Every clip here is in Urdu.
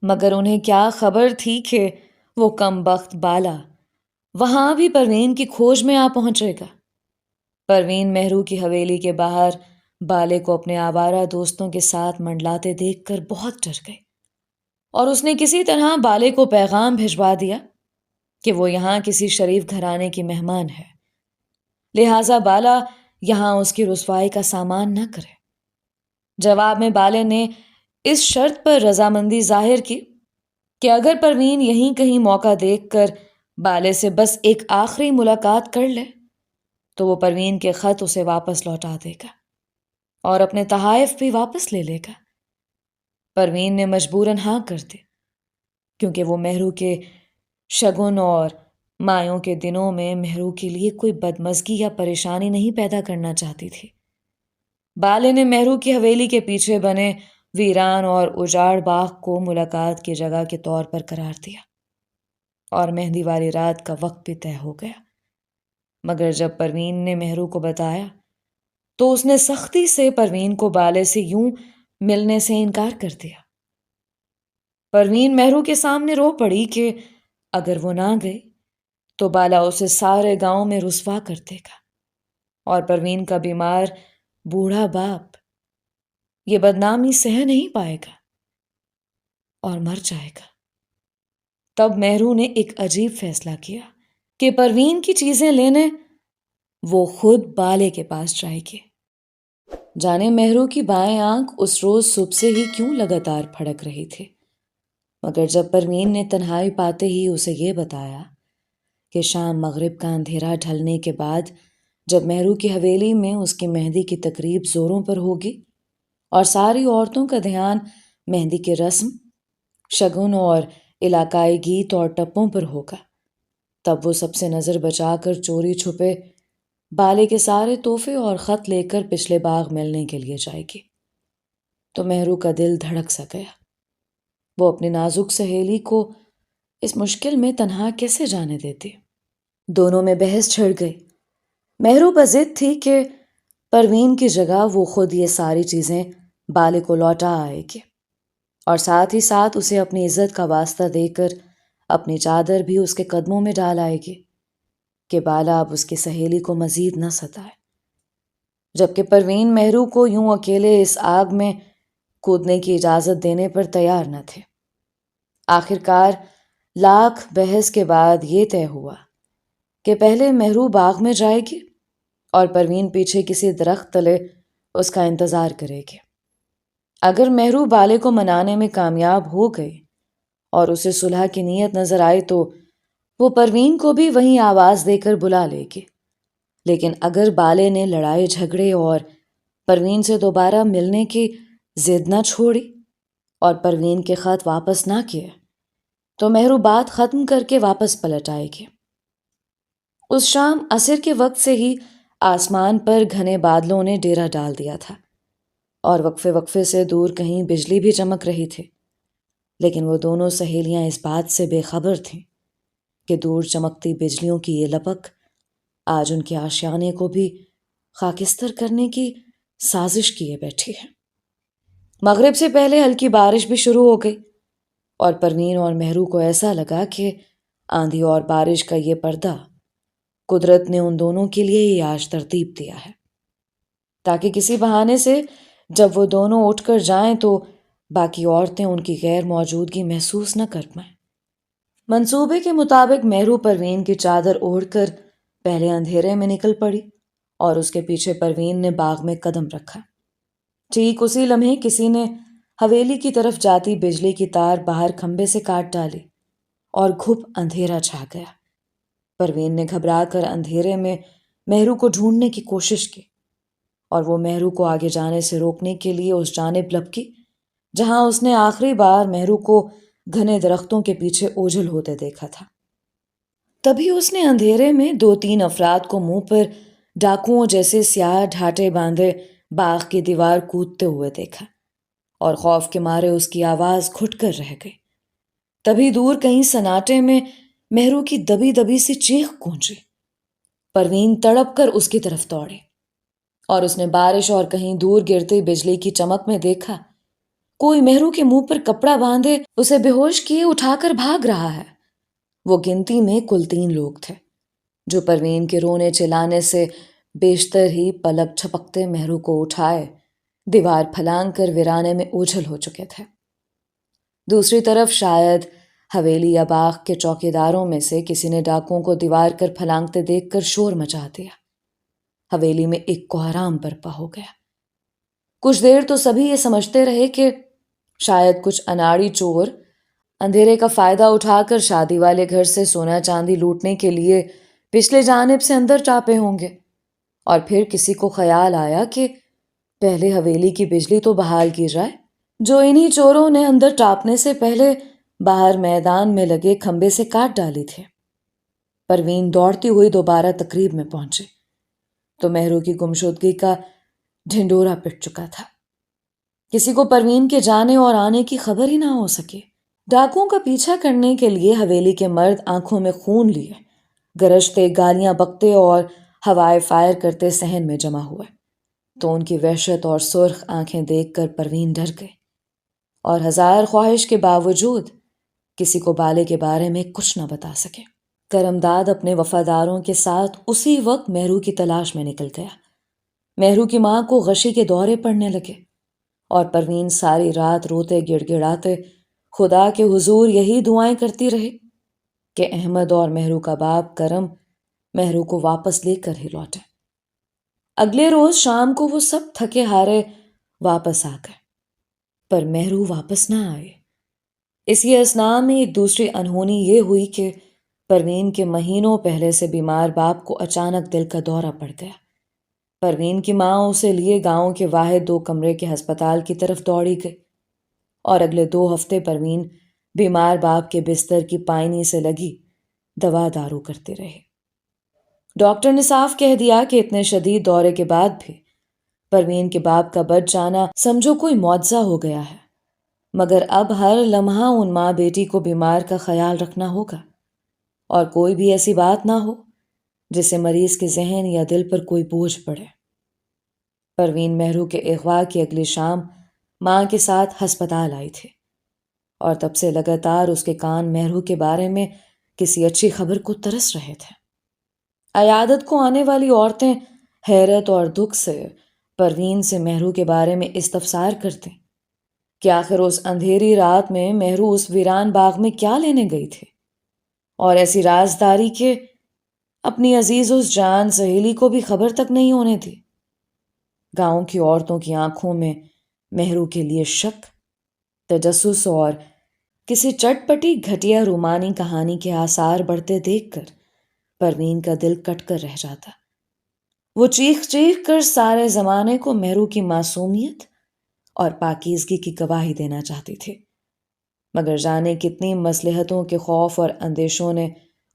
مگر انہیں کیا خبر تھی کہ وہ کم بخت بالا وہاں بھی پروین کی کھوج میں آ پہنچے گا۔ پروین مہرو کی حویلی کے باہر بالے کو اپنے آوارہ دوستوں کے ساتھ منڈلاتے دیکھ کر بہت ڈر گئی، اور اس نے کسی طرح بالے کو پیغام بھجوا دیا کہ وہ یہاں کسی شریف گھرانے کی مہمان ہے، لہٰذا بالا یہاں اس کی رسوائی کا سامان نہ کرے۔ جواب میں بالے نے اس شرط پر رضامندی ظاہر کی کہ اگر پروین یہیں کہیں موقع دیکھ کر بالے سے بس ایک آخری ملاقات کر لے تو وہ پروین کے خط اسے واپس لوٹا دے گا اور اپنے تحائف بھی واپس لے لے گا۔ پروین نے مجبوراً ہاں کر دی، کیونکہ وہ مہرو کے شگن اور مایوں کے دنوں میں مہرو کے لیے کوئی بدمزگی یا پریشانی نہیں پیدا کرنا چاہتی تھی۔ بالے نے مہرو کی حویلی کے پیچھے بنے ویران اور اجاڑ باغ کو ملاقات کی جگہ کے طور پر قرار دیا، اور مہندی والی رات کا وقت بھی طے ہو گیا۔ مگر جب پروین نے مہرو کو بتایا تو اس نے سختی سے پروین کو بالے سے یوں ملنے سے انکار کر دیا۔ پروین مہرو کے سامنے رو پڑی کہ اگر وہ نہ گئی تو بالا اسے سارے گاؤں میں رسوا کر دے گا، اور پروین کا بیمار بوڑھا باپ یہ بدنامی سہ نہیں پائے گا اور مر جائے گا۔ تب مہرو نے ایک عجیب فیصلہ کیا کہ پروین کی چیزیں لینے وہ خود بالے کے پاس جائے گی۔ جانے مہرو کی بائیں آنکھ اس روز صبح سے ہی کیوں لگاتار پھڑک رہی تھی، مگر جب پروین نے تنہائی پاتے ہی اسے یہ بتایا کہ شام مغرب کا اندھیرا ڈھلنے کے بعد جب مہرو کی حویلی میں اس کی مہندی کی تقریب زوروں پر ہوگی اور ساری عورتوں کا دھیان مہندی کی رسم، شگن اور علاقائی گیت اور ٹپوں پر ہوگا، تب وہ سب سے نظر بچا کر چوری چھپے بالے کے سارے تحفے اور خط لے کر پچھلے باغ ملنے کے لیے جائے گی۔ تو مہرو کا دل دھڑک سا گیا۔ وہ اپنی نازک سہیلی کو اس مشکل میں تنہا کیسے جانے دیتی؟ دونوں میں بحث چھڑ گئی۔ مہرو بضد تھی کہ پروین کی جگہ وہ خود یہ ساری چیزیں بالے کو لوٹا آئے گی، اور ساتھ ہی ساتھ اسے اپنی عزت کا واسطہ دے کر اپنی چادر بھی اس کے قدموں میں ڈال آئے گی کہ بالا اب اس کی سہیلی کو مزید نہ ستائے۔ جبکہ پروین مہرو کو یوں اکیلے اس آگ میں کودنے کی اجازت دینے پر تیار نہ تھے۔ آخرکار لاکھ بحث کے بعد یہ طے ہوا کہ پہلے مہرو باغ میں جائے گی اور پروین پیچھے کسی درخت تلے اس کا انتظار کرے گی۔ اگر مہرو بالے کو منانے میں کامیاب ہو گئی اور اسے صلح کی نیت نظر آئی تو وہ پروین کو بھی وہیں آواز دے کر بلا لے گی، لیکن اگر بالے نے لڑائی جھگڑے اور پروین سے دوبارہ ملنے کی ضد نہ چھوڑی اور پروین کے خط واپس نہ کیے تو مہرو بات ختم کر کے واپس پلٹ آئے گی۔ اس شام عصر کے وقت سے ہی آسمان پر گھنے بادلوں نے ڈیرا ڈال دیا تھا، اور وقفے وقفے سے دور کہیں بجلی بھی چمک رہی تھی، لیکن وہ دونوں سہیلیاں اس بات سے بے خبر تھیں کہ دور چمکتی بجلیوں کی یہ لپک آج ان کے آشیانے کو بھی خاکستر کرنے کی سازش کیے بیٹھی ہے۔ مغرب سے پہلے ہلکی بارش بھی شروع ہو گئی، اور پروین اور مہرو کو ایسا لگا کہ آندھی اور بارش کا یہ پردہ قدرت نے ان دونوں کے لیے ہی آج ترتیب دیا ہے، تاکہ کسی بہانے سے جب وہ دونوں اٹھ کر جائیں تو باقی عورتیں ان کی غیر موجودگی محسوس نہ کر پائیں۔ منصوبے کے مطابق مہرو پروین کی چادر اوڑھ کر پہلے اندھیرے میں نکل پڑی، اور اس کے پیچھے پروین نے باغ میں قدم رکھا۔ ٹھیک اسی لمحے کسی نے حویلی کی طرف جاتی بجلی کی تار باہر کھمبے سے کاٹ ڈالی، اور گھپ اندھیرا چھا گیا۔ پروین نے گھبرا کر اندھیرے میں مہرو کو ڈھونڈنے کی کوشش کی، اور وہ مہرو کو آگے جانے سے روکنے کے لیے اس جانب لپکی جہاں اس نے آخری بار مہرو کو گھنے درختوں کے پیچھے اوجھل ہوتے دیکھا تھا۔ تبھی اس نے اندھیرے میں 2-3 افراد کو منہ پر ڈاکوؤں جیسے سیاہ ڈھاٹے باندھے باغ کی دیوار کودتے ہوئے دیکھا، اور خوف کے مارے اس کی آواز گھٹ کر رہ گئی۔ تبھی دور کہیں سناٹے میں مہرو کی دبی دبی سی چیخ گونجی۔ پروین تڑپ کر اس کی طرف دوڑی، اور اس نے بارش اور کہیں دور گرتی بجلی کی چمک میں دیکھا کوئی مہرو کے منہ پر کپڑا باندھے اسے بے ہوش کیے اٹھا کر بھاگ رہا ہے۔ وہ گنتی میں کل 3 لوگ تھے جو پروین کے رونے چلانے سے بیشتر ہی پلک چھپکتے مہرو کو اٹھائے دیوار پھلانگ کر ویرانے میں اوجھل ہو چکے تھے۔ دوسری طرف شاید حویلی یا باغ کے چوکیداروں میں سے کسی نے ڈاکوؤں کو دیوار کر پھلانگتے دیکھ کر شور مچا دیا۔ حویلی میں ایک کوہرام برپا ہو گیا۔ کچھ دیر تو سبھی یہ سمجھتے رہے کہ شاید کچھ اناڑی چور اندھیرے کا فائدہ اٹھا کر شادی والے گھر سے سونا چاندی لوٹنے کے لیے پچھلے جانب سے اندر ٹاپے ہوں گے، اور پھر کسی کو خیال آیا کہ پہلے حویلی کی بجلی تو بحال کی جائے جو انہی چوروں نے اندر ٹاپنے سے پہلے باہر میدان میں لگے کھمبے سے کاٹ ڈالی تھی۔ پروین دوڑتی ہوئی دوبارہ تقریب میں پہنچی تو مہرو کی گمشدگی کا ڈھنڈورا پٹ چکا تھا۔ کسی کو پروین کے جانے اور آنے کی خبر ہی نہ ہو سکی۔ ڈاکوؤں کا پیچھا کرنے کے لیے حویلی کے مرد آنکھوں میں خون لیے گرجتے، گالیاں بکتے اور ہوائے فائر کرتے صحن میں جمع ہوئے تو ان کی وحشت اور سرخ آنکھیں دیکھ کر پروین ڈر گئی اور ہزار خواہش کے باوجود کسی کو بالے کے بارے میں کچھ نہ بتا سکے۔ کرمداد اپنے وفاداروں کے ساتھ اسی وقت مہرو کی تلاش میں نکل گیا۔ مہرو کی ماں کو غشی کے دورے پڑنے لگے اور پروین ساری رات روتے گڑ گڑاتے خدا کے حضور یہی دعائیں کرتی رہی کہ احمد اور مہرو کا باپ کرم مہرو کو واپس لے کر ہی لوٹے۔ اگلے روز شام کو وہ سب تھکے ہارے واپس آ گئے، پر مہرو واپس نہ آئے۔ اسی اثناء میں ایک دوسری انہونی یہ ہوئی کہ پروین کے مہینوں پہلے سے بیمار باپ کو اچانک دل کا دورہ پڑ گیا۔ پروین کی ماں اسے لیے گاؤں کے واحد 2 کمرے کے ہسپتال کی طرف دوڑی گئی اور اگلے 2 ہفتے پروین بیمار باپ کے بستر کی پائنی سے لگی دوا دارو کرتے رہے۔ ڈاکٹر نے صاف کہہ دیا کہ اتنے شدید دورے کے بعد بھی پروین کے باپ کا بچ جانا سمجھو کوئی معجزہ ہو گیا ہے، مگر اب ہر لمحہ ان ماں بیٹی کو بیمار کا خیال رکھنا ہوگا اور کوئی بھی ایسی بات نہ ہو جس سے مریض کے ذہن یا دل پر کوئی بوجھ پڑے۔ پروین مہرو کے اغوا کی اگلی شام ماں کے ساتھ ہسپتال آئی تھی اور تب سے لگاتار اس کے کان مہرو کے بارے میں کسی اچھی خبر کو ترس رہے تھے۔ عیادت کو آنے والی عورتیں حیرت اور دکھ سے پروین سے مہرو کے بارے میں استفسار کرتے کہ آخر اس اندھیری رات میں مہرو اس ویران باغ میں کیا لینے گئی تھی، اور ایسی رازداری کہ اپنی عزیز اس جان سہیلی کو بھی خبر تک نہیں ہونے دی۔ گاؤں کی عورتوں کی آنکھوں میں مہرو کے لیے شک، تجسس اور کسی چٹ پٹی گھٹیا رومانی کہانی کے آثار بڑھتے دیکھ کر پروین کا دل کٹ کر رہ جاتا۔ وہ چیخ چیخ کر سارے زمانے کو مہرو کی معصومیت اور پاکیزگی کی گواہی دینا چاہتی تھی، مگر جانے کتنی مصلحتوں کے خوف اور اندیشوں نے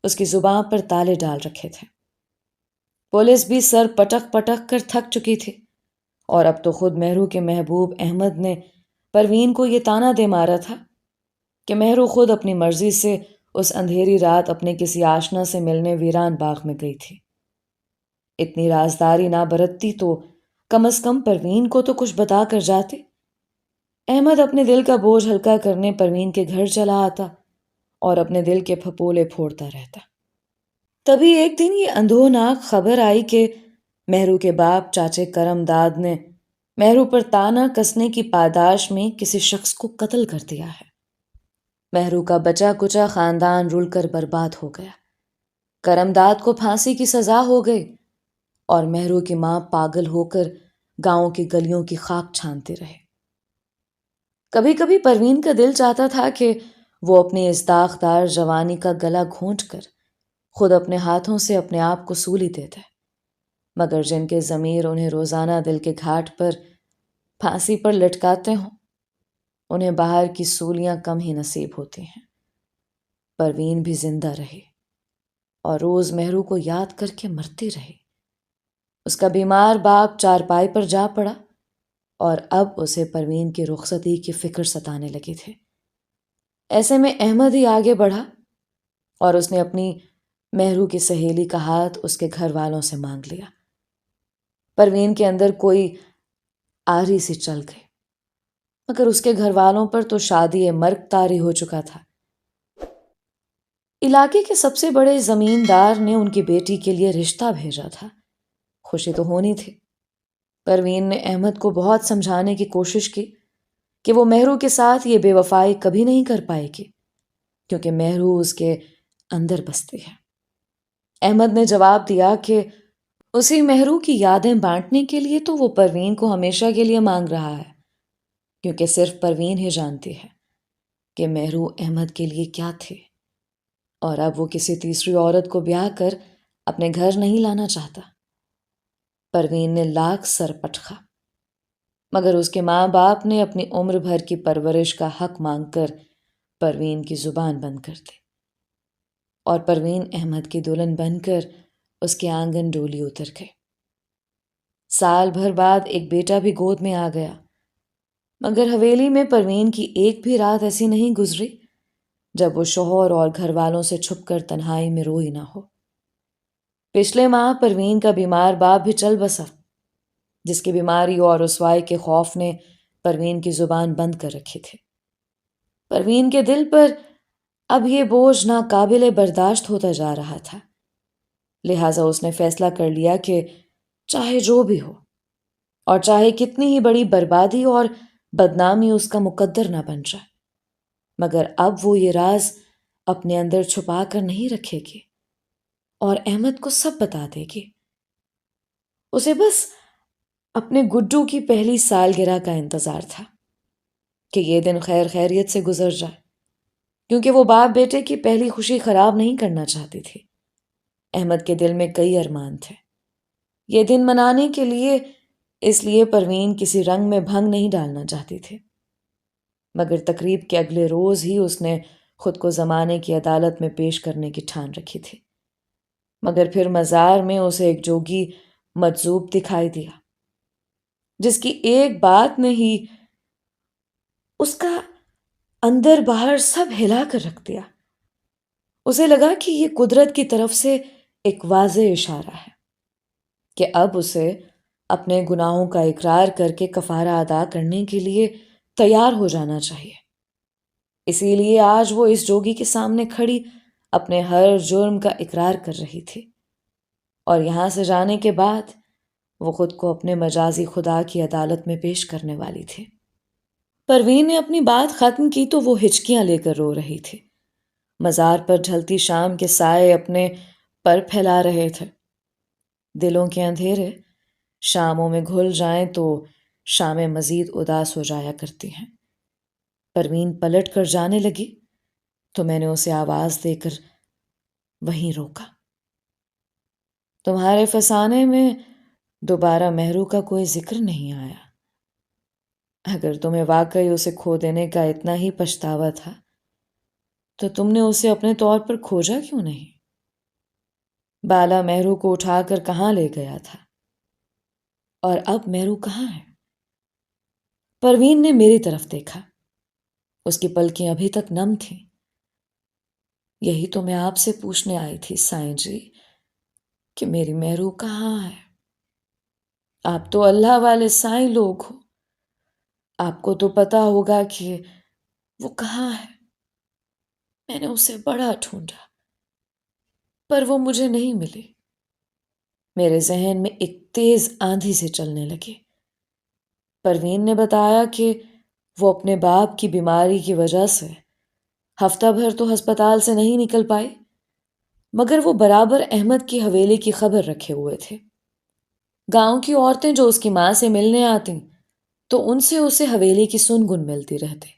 اس کی زبان پر تالے ڈال رکھے تھے۔ پولیس بھی سر پٹک پٹک کر تھک چکی تھی اور اب تو خود مہرو کے محبوب احمد نے پروین کو یہ طعنہ دے مارا تھا کہ مہرو خود اپنی مرضی سے اس اندھیری رات اپنے کسی آشنا سے ملنے ویران باغ میں گئی تھی۔ اتنی رازداری نہ برتتی تو کم از کم پروین کو تو کچھ بتا کر جاتی۔ احمد اپنے دل کا بوجھ ہلکا کرنے پروین کے گھر چلا آتا اور اپنے دل کے پھپولے پھوڑتا رہتا۔ تبھی ایک دن یہ اندھوناک خبر آئی کہ مہرو کے باپ چاچے کرم داد نے مہرو پر طعنہ کسنے کی پاداش میں کسی شخص کو قتل کر دیا ہے۔ مہرو کا بچا کچا خاندان رل کر برباد ہو گیا۔ کرم داد کو پھانسی کی سزا ہو گئی اور مہرو کی ماں پاگل ہو کر گاؤں کی گلیوں کی خاک چھانتے رہے۔ کبھی کبھی پروین کا دل چاہتا تھا کہ وہ اپنی اس داغدار جوانی کا گلا گھونٹ کر خود اپنے ہاتھوں سے اپنے آپ کو سولی دیتے، مگر جن کے ضمیر انہیں روزانہ دل کے گھاٹ پر پھانسی پر لٹکاتے ہوں انہیں باہر کی سولیاں کم ہی نصیب ہوتی ہیں۔ پروین بھی زندہ رہی اور روز مہرو کو یاد کر کے مرتی رہی۔ اس کا بیمار باپ چارپائی پر جا پڑا اور اب اسے پروین کی رخصتی کی فکر ستانے لگی تھی۔ ایسے میں احمد ہی آگے بڑھا اور اس نے اپنی مہرو کی سہیلی کا ہاتھ اس کے گھر والوں سے مانگ لیا۔ پروین کے اندر کوئی آری سی چل گئی۔ مگر اس کے گھر والوں پر تو شادی مرگ طاری ہو چکا تھا۔ علاقے کے سب سے بڑے زمیندار نے ان کی بیٹی کے لیے رشتہ بھیجا تھا۔ خوشی تو ہونی تھی۔ پروین نے احمد کو بہت سمجھانے کی کوشش کی کہ وہ مہرو کے ساتھ یہ بے وفائی کبھی نہیں کر پائے گی، کیونکہ مہرو اس کے اندر بستی ہے۔ احمد نے جواب دیا کہ اسی مہرو کی یادیں بانٹنے کے لیے تو وہ پروین کو ہمیشہ کے لیے مانگ رہا ہے، کیونکہ صرف پروین ہی جانتی ہے کہ مہرو احمد کے لیے کیا تھے، اور اب وہ کسی تیسری عورت کو بیاہ کر اپنے گھر نہیں لانا چاہتا۔ پروین نے لاکھ سر پٹخا، مگر اس کے ماں باپ نے اپنی عمر بھر کی پرورش کا حق مانگ کر پروین کی زبان بند کر دی، اور پروین احمد کی دلہن بن کر اس کے آنگن ڈولی اتر گئی۔ سال بھر بعد ایک بیٹا بھی گود میں آ گیا، مگر حویلی میں پروین کی ایک بھی رات ایسی نہیں گزری جب وہ شوہر اور گھر والوں سے چھپ کر تنہائی میں روئی نہ ہو۔ پچھلے ماہ پروین کا بیمار باپ بھی چل بسا، جس کی بیماری اور رسوائی کے خوف نے پروین کی زبان بند کر رکھی تھی۔ پروین کے دل پر اب یہ بوجھ ناقابل برداشت ہوتا جا رہا تھا، لہٰذا اس نے فیصلہ کر لیا کہ چاہے جو بھی ہو، اور چاہے کتنی ہی بڑی بربادی اور بدنامی اس کا مقدر نہ بن جائے، مگر اب وہ یہ راز اپنے اندر چھپا کر نہیں رکھے گی اور احمد کو سب بتا دے گی۔ اسے بس اپنے گڈو کی پہلی سالگرہ کا انتظار تھا کہ یہ دن خیر خیریت سے گزر جائے، کیونکہ وہ باپ بیٹے کی پہلی خوشی خراب نہیں کرنا چاہتی تھی۔ احمد کے دل میں کئی ارمان تھے۔ یہ دن منانے کے لیے اس لیے پروین کسی رنگ میں بھنگ نہیں ڈالنا چاہتی تھی، مگر تقریب کے اگلے روز ہی اس نے خود کو زمانے کی عدالت میں پیش کرنے کی ٹھان رکھی تھی، مگر پھر مزار میں اسے ایک جوگی مجذوب دکھائی دیا، جس کی ایک بات نے ہی اس کا اندر باہر سب ہلا کر رکھ دیا۔ اسے لگا کہ یہ قدرت کی طرف سے ایک واضح اشارہ ہے کہ اب اسے اپنے گناہوں کا اقرار کر کے کفارہ ادا کرنے کے لیے تیار ہو جانا چاہیے۔ اسی لیے آج وہ اس جوگی کے سامنے کھڑی اپنے ہر جرم کا اقرار کر رہی تھی، اور یہاں سے جانے کے بعد وہ خود کو اپنے مجازی خدا کی عدالت میں پیش کرنے والی تھی۔ پروین نے اپنی بات ختم کی تو وہ ہچکیاں لے کر رو رہی تھی۔ مزار پر ڈھلتی شام کے سائے اپنے پر پھیلا رہے تھے۔ دلوں کے اندھیرے شاموں میں گھل جائیں تو شامیں مزید اداس ہو جایا کرتی ہیں۔ پروین پلٹ کر جانے لگی تو میں نے اسے آواز دے کر وہیں روکا۔ تمہارے فسانے میں دوبارہ مہرو کا کوئی ذکر نہیں آیا۔ اگر تمہیں واقعی اسے کھو دینے کا اتنا ہی پچھتاوا تھا تو تم نے اسے اپنے طور پر کھوجا کیوں نہیں؟ بالا مہرو کو اٹھا کر کہاں لے گیا تھا، اور اب مہرو کہاں ہے؟ پروین نے میری طرف دیکھا۔ اس کی پلکیں ابھی تک نم تھیں۔ یہی تو میں آپ سے پوچھنے آئی تھی سائیں جی کہ میری مہرو کہاں ہے؟ آپ تو اللہ والے سائیں لوگ ہو، آپ کو تو پتا ہوگا کہ وہ کہاں ہے۔ میں نے اسے بڑا ڈھونڈا پر وہ مجھے نہیں ملی۔ میرے ذہن میں ایک تیز آندھی سے چلنے لگی۔ پروین نے بتایا کہ وہ اپنے باپ کی بیماری کی وجہ سے ہفتہ بھر تو ہسپتال سے نہیں نکل پائی، مگر وہ برابر احمد کی حویلی کی خبر رکھے ہوئے تھے۔ گاؤں کی عورتیں جو اس کی ماں سے ملنے آتی تو ان سے اسے حویلی کی سن گن ملتی رہتی۔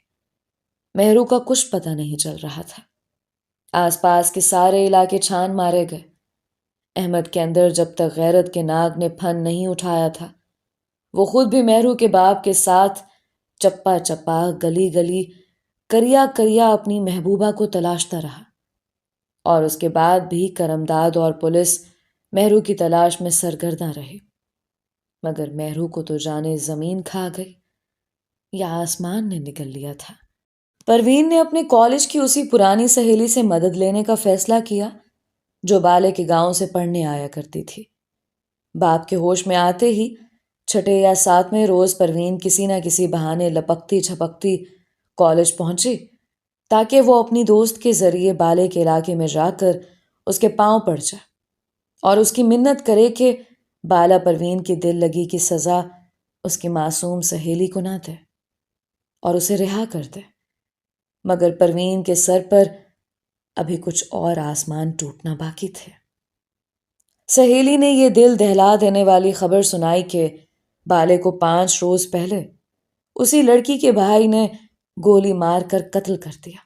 مہرو کا کچھ پتہ نہیں چل رہا تھا۔ آس پاس کے سارے علاقے چھان مارے گئے۔ احمد کے اندر جب تک غیرت کے ناگ نے پھن نہیں اٹھایا تھا، وہ خود بھی مہرو کے باپ کے ساتھ چپا چپا گلی گلی کریا کریا اپنی محبوبہ کو تلاشتا رہا، اور اس کے بعد بھی کرمداد اور پولیس مہرو کی تلاش میں سرگرداں رہی، مگر مہرو کو تو جانے زمین کھا گئی یا آسمان نے نگل لیا تھا۔ پروین نے اپنے کالج کی اسی پرانی سہیلی سے مدد لینے کا فیصلہ کیا جو بالے کے گاؤں سے پڑھنے آیا کرتی تھی۔ باپ کے ہوش میں آتے ہی چھٹے یا ساتویں روز پروین کسی نہ کسی بہانے لپکتی جھپکتی کالج پہنچی تاکہ وہ اپنی دوست کے ذریعے بالے کے علاقے میں جا کر اس کے پاؤں پڑ جائے اور اس کی منت کرے کہ بالا پروین کی دل لگی کی سزا اس کی معصوم سہیلی کو نہ دے اور اسے رہا کر دے، مگر پروین کے سر پر ابھی کچھ اور آسمان ٹوٹنا باقی تھے۔ سہیلی نے یہ دل دہلا دینے والی خبر سنائی کہ بالے کو 5 روز پہلے اسی لڑکی کے بھائی نے گولی مار کر قتل کر دیا،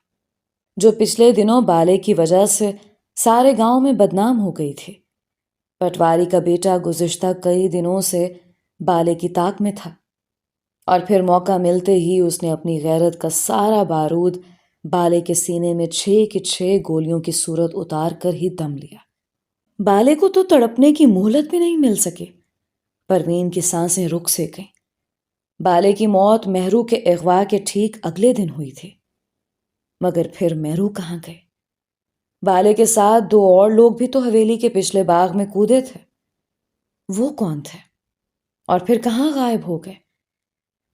جو پچھلے دنوں بالے کی وجہ سے سارے گاؤں میں بدنام ہو گئی تھی۔ پٹواری کا بیٹا گزشتہ کئی دنوں سے بالے کی طاق میں تھا اور پھر موقع ملتے ہی اس نے اپنی غیرت کا سارا بارود بالے کے سینے میں 6 کی 6 گولیوں کی صورت اتار کر ہی دم لیا۔ بالے کو تو تڑپنے کی مہلت بھی نہیں مل سکی۔ پروین کی سانسیں رک سے گئیں۔ بالے کی موت مہرو کے اغوا کے ٹھیک اگلے دن ہوئی تھی، مگر پھر مہرو کہاں گئے؟ بالے کے ساتھ 2 اور لوگ بھی تو حویلی کے پچھلے باغ میں کودے تھے، وہ کون تھے اور پھر کہاں غائب ہو گئے؟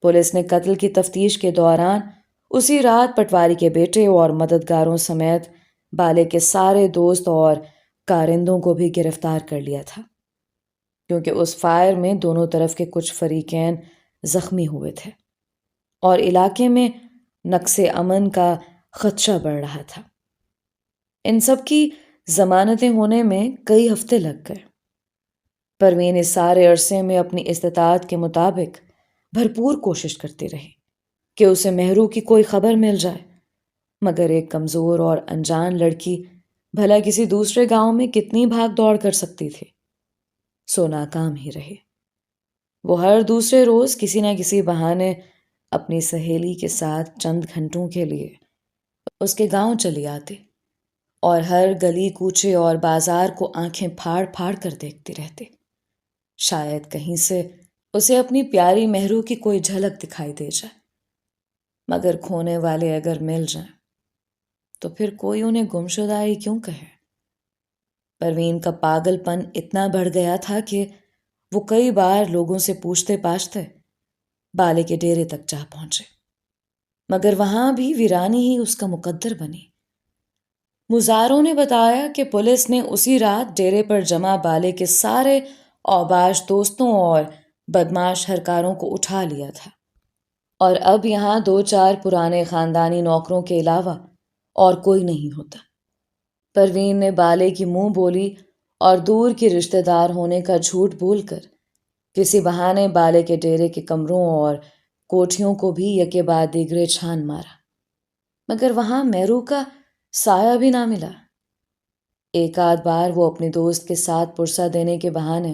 پولیس نے قتل کی تفتیش کے دوران اسی رات پٹواری کے بیٹے اور مددگاروں سمیت بالے کے سارے دوست اور کارندوں کو بھی گرفتار کر لیا تھا، کیونکہ اس فائر میں دونوں طرف کے کچھ فریقین زخمی ہوئے تھے اور علاقے میں نقص امن کا خدشہ بڑھ رہا تھا۔ ان سب کی ضمانتیں ہونے میں کئی ہفتے لگ گئے۔ پروین اس سارے عرصے میں اپنی استطاعت کے مطابق بھرپور کوشش کرتی رہی کہ اسے مہرو کی کوئی خبر مل جائے، مگر ایک کمزور اور انجان لڑکی بھلا کسی دوسرے گاؤں میں کتنی بھاگ دوڑ کر سکتی تھی؟ سو ناکام ہی رہی۔ وہ ہر دوسرے روز کسی نہ کسی بہانے اپنی سہیلی کے ساتھ چند گھنٹوں کے لیے اس کے گاؤں چلی آتی اور ہر گلی کوچے اور بازار کو آنکھیں پھاڑ پھاڑ کر دیکھتی رہتی، شاید کہیں سے اسے اپنی پیاری مہرو کی کوئی جھلک دکھائی دے جائے۔ مگر کھونے والے اگر مل جائیں تو پھر کوئی انہیں گمشدہ کیوں کہے؟ پروین کا پاگل پن اتنا بڑھ گیا تھا کہ وہ کئی بار لوگوں سے پوچھتے پاچھتے بالے کے ڈیرے تک جا پہنچے، مگر وہاں بھی ویرانی ہی اس کا مقدر بنی۔ مزاروں نے بتایا کہ پولیس نے اسی رات ڈیرے پر جمع بالے کے سارے اوباش دوستوں اور بدماش ہرکاروں کو اٹھا لیا تھا، اور اب یہاں 2-4 پرانے خاندانی نوکروں کے علاوہ اور کوئی نہیں ہوتا۔ پروین نے بالے کی منہ بولی اور دور کی رشتہ دار ہونے کا جھوٹ بول کر کسی بہانے بالے کے ڈیرے کے کمروں اور کوٹھیوں کو بھی یکے بعد دیگرے چھان مارا، مگر وہاں مہرو کا سایہ بھی نہ ملا۔ ایک آدھ بار وہ اپنی دوست کے ساتھ پرسہ دینے کے بہانے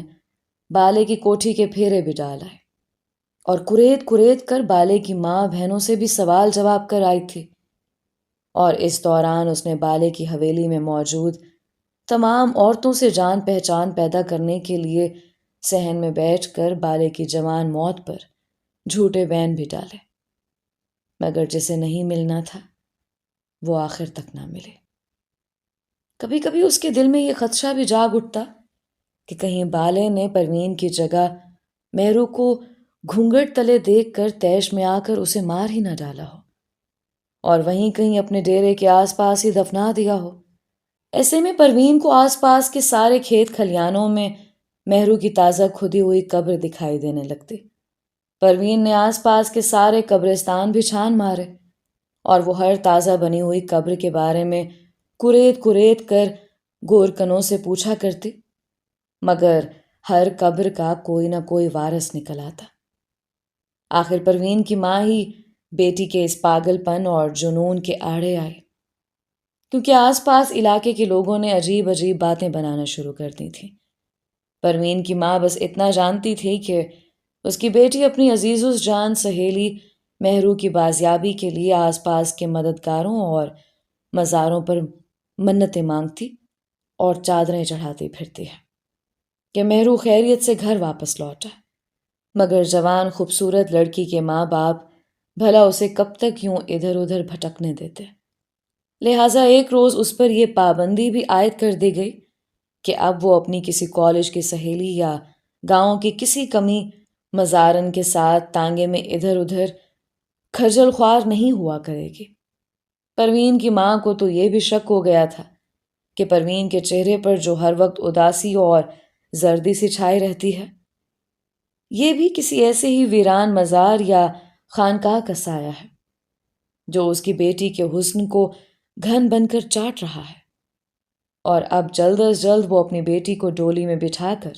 بالے کی کوٹھی کے پھیرے بھی ڈال آئے اور کریت کر بالے کی ماں بہنوں سے بھی سوال جواب کر آئی تھی، اور اس دوران اس نے بالے کی حویلی میں موجود تمام عورتوں سے جان پہچان پیدا کرنے کے لیے صحن میں بیٹھ کر بالے کی جوان موت پر جھوٹے بین بھی ڈالے، مگر جسے نہیں ملنا تھا وہ آخر تک نہ ملے۔ کبھی کبھی اس کے دل میں یہ خدشہ بھی جاگ اٹھتا کہ کہیں بالے نے پروین کی جگہ مہرو کو گھونگھٹ تلے دیکھ کر تیش میں آ کر اسے مار ہی نہ ڈالا ہو اور وہیں کہیں اپنے ڈیرے کے آس پاس ہی دفنا دیا ہو۔ ایسے میں پروین کو آس پاس کے سارے کھیت کھلیانوں میں مہرو کی تازہ کھدی ہوئی قبر دکھائی دینے لگتی۔ پروین نے آس پاس کے سارے قبرستان بھی چھان مارے اور وہ ہر تازہ بنی ہوئی قبر کے بارے میں کریت کر گورکنوں سے پوچھا کرتی، مگر ہر قبر کا کوئی نہ کوئی وارث نکل آتا۔ آخر پروین کی ماں ہی بیٹی کے اس پاگل پن اور جنون کے آڑے آئی، کیونکہ آس پاس علاقے کے لوگوں نے عجیب عجیب باتیں بنانا شروع کر دی تھیں۔ پروین کی ماں بس اتنا جانتی تھی کہ اس کی بیٹی اپنی عزیز الجان سہیلی مہرو کی بازیابی کے لیے آس پاس کے مددگاروں اور مزاروں پر منتیں مانگتی اور چادریں چڑھاتی پھرتی ہے کہ مہرو خیریت سے گھر واپس لوٹا، مگر جوان خوبصورت لڑکی کے ماں باپ بھلا اسے کب تک یوں ادھر ادھر بھٹکنے دیتے؟ لہٰذا ایک روز اس پر یہ پابندی بھی عائد کر دی گئی کہ اب وہ اپنی کسی کالج کی سہیلی یا گاؤں کی کسی کمی مزارن کے ساتھ تانگے میں ادھر ادھر کھجل خوار نہیں ہوا کرے گی۔ پروین کی ماں کو تو یہ بھی شک ہو گیا تھا کہ پروین کے چہرے پر جو ہر وقت اداسی اور زردی سی چھائی رہتی ہے، یہ بھی کسی ایسے ہی ویران مزار یا خانقاہ کا سایہ ہے جو اس کی بیٹی کے حسن کو گھن بن کر چاٹ رہا ہے۔ اور اب جلد از جلد وہ اپنی بیٹی کو ڈولی میں بٹھا کر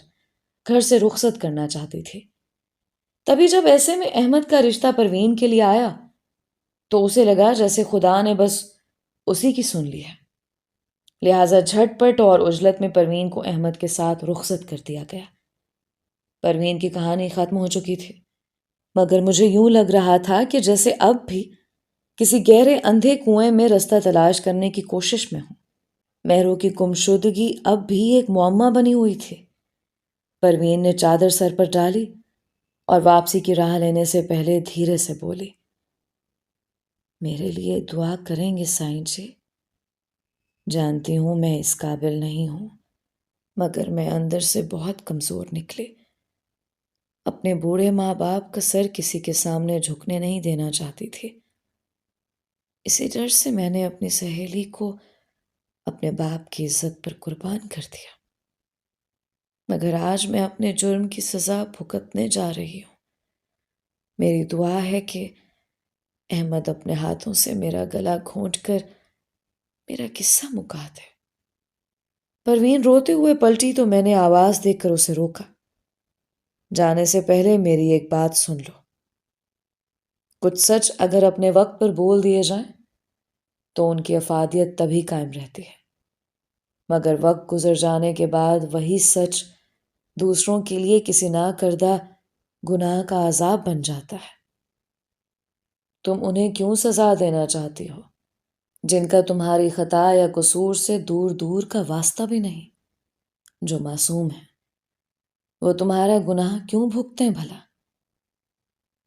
گھر سے رخصت کرنا چاہتی تھی۔ تبھی جب ایسے میں احمد کا رشتہ پروین کے لیے آیا تو اسے لگا جیسے خدا نے بس اسی کی سن لی ہے، لہٰذا جھٹ پٹ اور عجلت میں پروین کو احمد کے ساتھ رخصت کر دیا گیا۔ پروین کی کہانی ختم ہو چکی تھی، مگر مجھے یوں لگ رہا تھا کہ جیسے اب بھی کسی گہرے اندھے کنویں میں رستہ تلاش کرنے کی کوشش میں ہوں۔ مہرو کی گمشدگی اب بھی ایک معمہ بنی ہوئی تھی۔ پروین نے چادر سر پر ڈالی اور واپسی کی راہ لینے سے پہلے دھیرے سے بولی، میرے لیے دعا کریں گے سائیں جی؟ جانتی ہوں میں اس قابل نہیں ہوں، مگر میں اندر سے بہت کمزور نکلی۔ اپنے بوڑھے ماں باپ کا سر کسی کے سامنے جھکنے نہیں دینا چاہتی تھی۔ اسی ڈر سے میں نے اپنی سہیلی کو اپنے باپ کی عزت پر قربان کر دیا، مگر آج میں اپنے جرم کی سزا بھگتنے جا رہی ہوں۔ میری دعا ہے کہ احمد اپنے ہاتھوں سے میرا گلا گھونٹ کر میرا قصہ مکا دے۔ پروین روتے ہوئے پلٹی تو میں نے آواز دے کر اسے روکا۔ جانے سے پہلے میری ایک بات سن لو۔ کچھ سچ اگر اپنے وقت پر بول دیے جائیں تو ان کی افادیت تبھی قائم رہتی ہے، مگر وقت گزر جانے کے بعد وہی سچ دوسروں کے لیے کسی نہ کردہ گناہ کا عذاب بن جاتا ہے۔ تم انہیں کیوں سزا دینا چاہتی ہو جن کا تمہاری خطا یا قصور سے دور دور کا واسطہ بھی نہیں؟ جو معصوم ہیں وہ تمہارا گناہ کیوں بھگتیں بھلا؟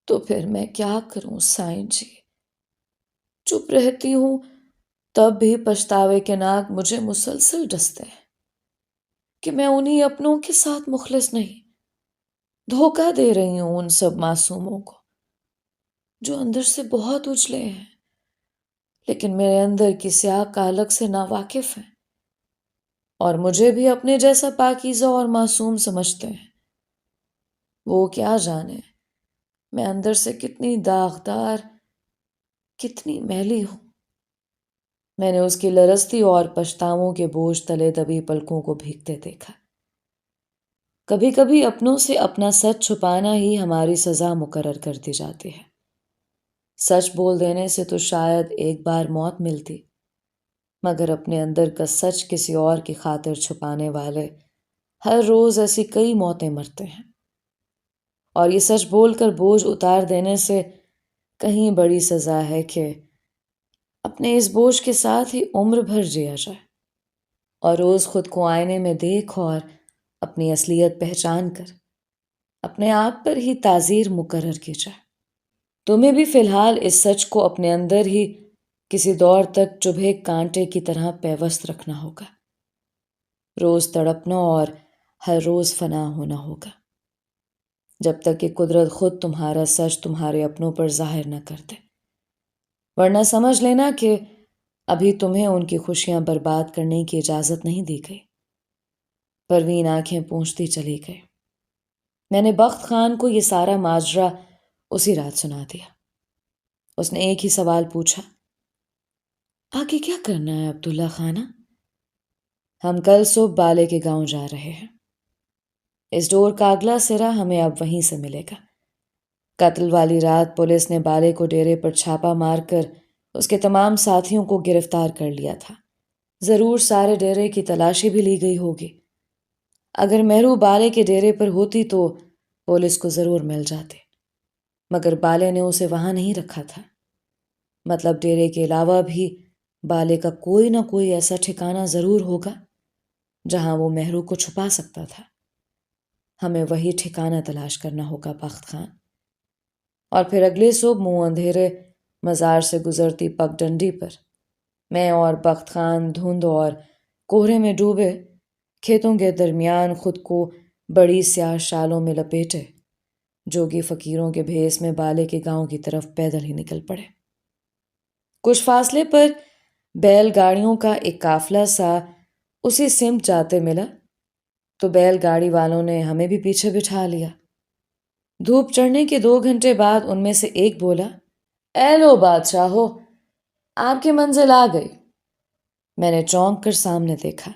تو پھر میں کیا کروں سائیں جی؟ چپ رہتی ہوں تب بھی پچھتاوے کے ناک مجھے مسلسل ڈستے ہیں کہ میں انہی اپنوں کے ساتھ مخلص نہیں، دھوکہ دے رہی ہوں ان سب معصوموں کو جو اندر سے بہت اجلے ہیں لیکن میرے اندر کی سیاہ کالک سے ناواقف ہیں، اور مجھے بھی اپنے جیسا پاکیزہ اور معصوم سمجھتے ہیں۔ وہ کیا جانے میں اندر سے کتنی داغدار، کتنی میلی ہوں۔ میں نے اس کی لرزتی اور پچھتاووں کے بوجھ تلے دبی پلکوں کو بھیگتے دیکھا۔ کبھی کبھی اپنوں سے اپنا سچ چھپانا ہی ہماری سزا مقرر کر دی جاتی ہے۔ سچ بول دینے سے تو شاید ایک بار موت ملتی، مگر اپنے اندر کا سچ کسی اور کی خاطر چھپانے والے ہر روز ایسی کئی موتیں مرتے ہیں، اور یہ سچ بول کر بوجھ اتار دینے سے کہیں بڑی سزا ہے کہ اپنے اس بوجھ کے ساتھ ہی عمر بھر جیا جائے، اور روز خود کو آئینے میں دیکھ اور اپنی اصلیت پہچان کر اپنے آپ پر ہی تعزیر مقرر کی جائے۔ تمہیں بھی فی الحال اس سچ کو اپنے اندر ہی کسی دور تک چبھے کانٹے کی طرح پیوست رکھنا ہوگا، روز تڑپنا اور ہر روز فنا ہونا ہوگا، جب تک کہ قدرت خود تمہارا سچ تمہارے اپنوں پر ظاہر نہ کر دے، ورنہ سمجھ لینا کہ ابھی تمہیں ان کی خوشیاں برباد کرنے کی اجازت نہیں دی گئی۔ پروین آنکھیں پونچھتی چلی گئی۔ میں نے بخت خان کو یہ سارا ماجرا اسی رات سنا دیا۔ اس نے ایک ہی سوال پوچھا، آگے کیا کرنا ہے عبداللہ خانہ؟ ہم کل صبح بالے کے گاؤں جا رہے ہیں۔ اس ڈور کا اگلا سرا ہمیں اب وہیں سے ملے گا۔ قتل والی رات پولیس نے بالے کو ڈیرے پر چھاپا مار کر اس کے تمام ساتھیوں کو گرفتار کر لیا تھا۔ ضرور سارے ڈیرے کی تلاشی بھی لی گئی ہوگی۔ اگر مہرو بالے کے ڈیرے پر ہوتی تو پولیس کو ضرور مل جاتے، مگر بالے نے اسے وہاں نہیں رکھا تھا۔ مطلب ڈیرے کے علاوہ بھی بالے کا کوئی نہ کوئی ایسا ٹھکانہ ضرور ہوگا جہاں وہ مہرو کو چھپا سکتا تھا۔ ہمیں وہی ٹھکانہ تلاش کرنا ہوگا بخت خان۔ اور پھر اگلے صبح منہ اندھیرے مزار سے گزرتی پگ ڈنڈی پر میں اور بخت خان دھند اور کوہرے میں ڈوبے کھیتوں کے درمیان خود کو بڑی سیاہ شالوں میں لپیٹے جوگی فقیروں کے بھیس میں بالے کے گاؤں کی طرف پیدل ہی نکل پڑے۔ کچھ فاصلے پر بیل گاڑیوں کا ایک قافلہ سا اسی سمت جاتے ملا تو بیل گاڑی والوں نے ہمیں بھی پیچھے بٹھا لیا۔ دھوپ چڑھنے کے 2 گھنٹے بعد ان میں سے ایک بولا، اے لو بادشاہو، آپ کی منزل آ گئی۔ میں نے چونک کر سامنے دیکھا۔